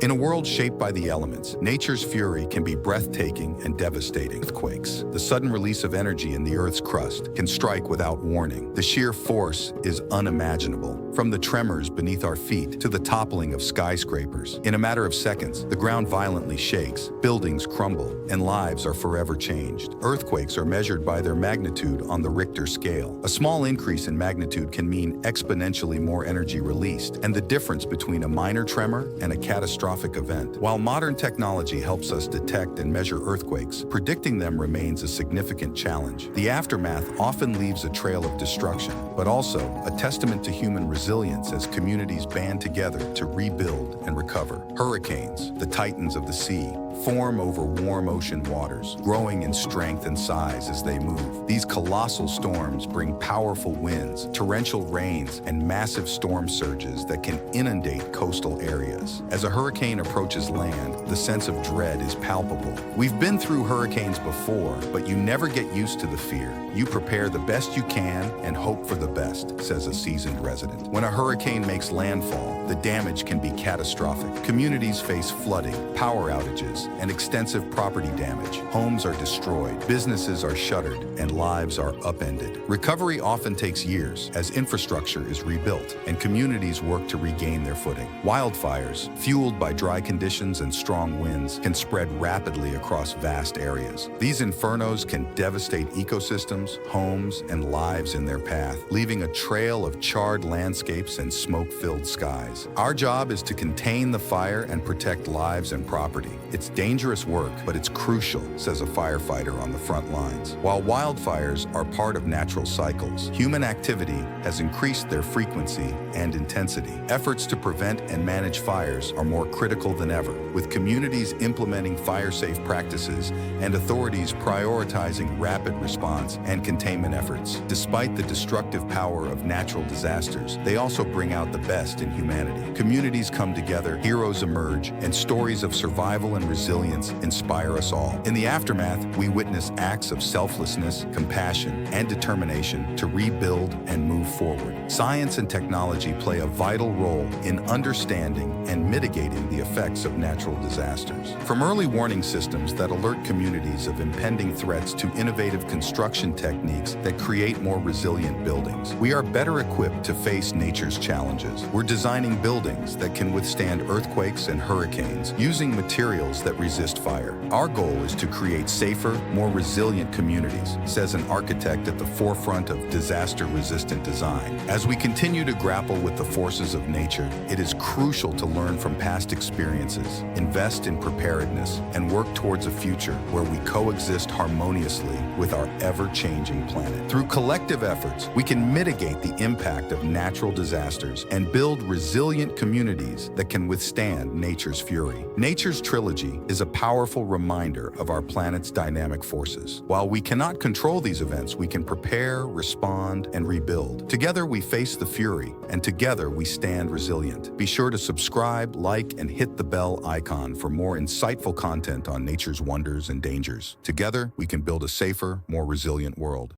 In a world shaped by the elements, nature's fury can be breathtaking and devastating. Earthquakes, the sudden release of energy in the Earth's crust, can strike without warning. The sheer force is unimaginable. From the tremors beneath our feet to the toppling of skyscrapers, in a matter of seconds, the ground violently shakes, buildings crumble, and lives are forever changed. Earthquakes are measured by their magnitude on the Richter scale. A small increase in magnitude can mean exponentially more energy released, and the difference between a minor tremor and a catastrophic event. While modern technology helps us detect and measure earthquakes, predicting them remains a significant challenge. The aftermath often leaves a trail of destruction, but also a testament to human resilience as communities band together to rebuild and recover. Hurricanes, the titans of the sea, form over warm ocean waters, growing in strength and size as they move. These colossal storms bring powerful winds, torrential rains, and massive storm surges that can inundate coastal areas. As a hurricane approaches land, the sense of dread is palpable. We've been through hurricanes before, but you never get used to the fear. You prepare the best you can and hope for the best, says a seasoned resident. When a hurricane makes landfall, the damage can be catastrophic. Communities face flooding, power outages, and extensive property damage. Homes are destroyed, businesses are shuttered, and lives are upended. Recovery often takes years as infrastructure is rebuilt and communities work to regain their footing. Wildfires, fueled by dry conditions and strong winds, can spread rapidly across vast areas. These infernos can devastate ecosystems, homes, and lives in their path, leaving a trail of charred landscapes and smoke-filled skies. Our job is to contain the fire and protect lives and property. It's dangerous work, but it's crucial, says a firefighter on the front lines. While wildfires are part of natural cycles, human activity has increased their frequency and intensity. Efforts to prevent and manage fires are more critical than ever, with communities implementing fire-safe practices and authorities prioritizing rapid response and containment efforts. Despite the destructive power of natural disasters, they also bring out the best in humanity. Communities come together, heroes emerge, and stories of survival and resilience inspire us all. In the aftermath, we witness acts of selflessness, compassion, and determination to rebuild and move forward. Science and technology play a vital role in understanding and mitigating the effects of natural disasters. From early warning systems that alert communities of impending threats to innovative construction techniques that create more resilient buildings, we are better equipped to face nature's challenges. We're designing buildings that can withstand earthquakes and hurricanes using materials that resist fire. Our goal is to create safer, more resilient communities, says an architect at the forefront of disaster-resistant design. As we continue to grapple with the forces of nature, it is crucial to learn from past experiences, invest in preparedness, and work towards a future where we coexist harmoniously with our ever-changing planet. Through collective efforts, we can mitigate the impact of natural disasters and build resilient communities that can withstand nature's fury. Nature's trilogy is a powerful reminder of our planet's dynamic forces. While we cannot control these events, we can prepare, respond, and rebuild. Together we face the fury, and together we stand resilient. Be sure to subscribe, like, and hit the bell icon for more insightful content on nature's wonders and dangers. Together, we can build a safer, more resilient world.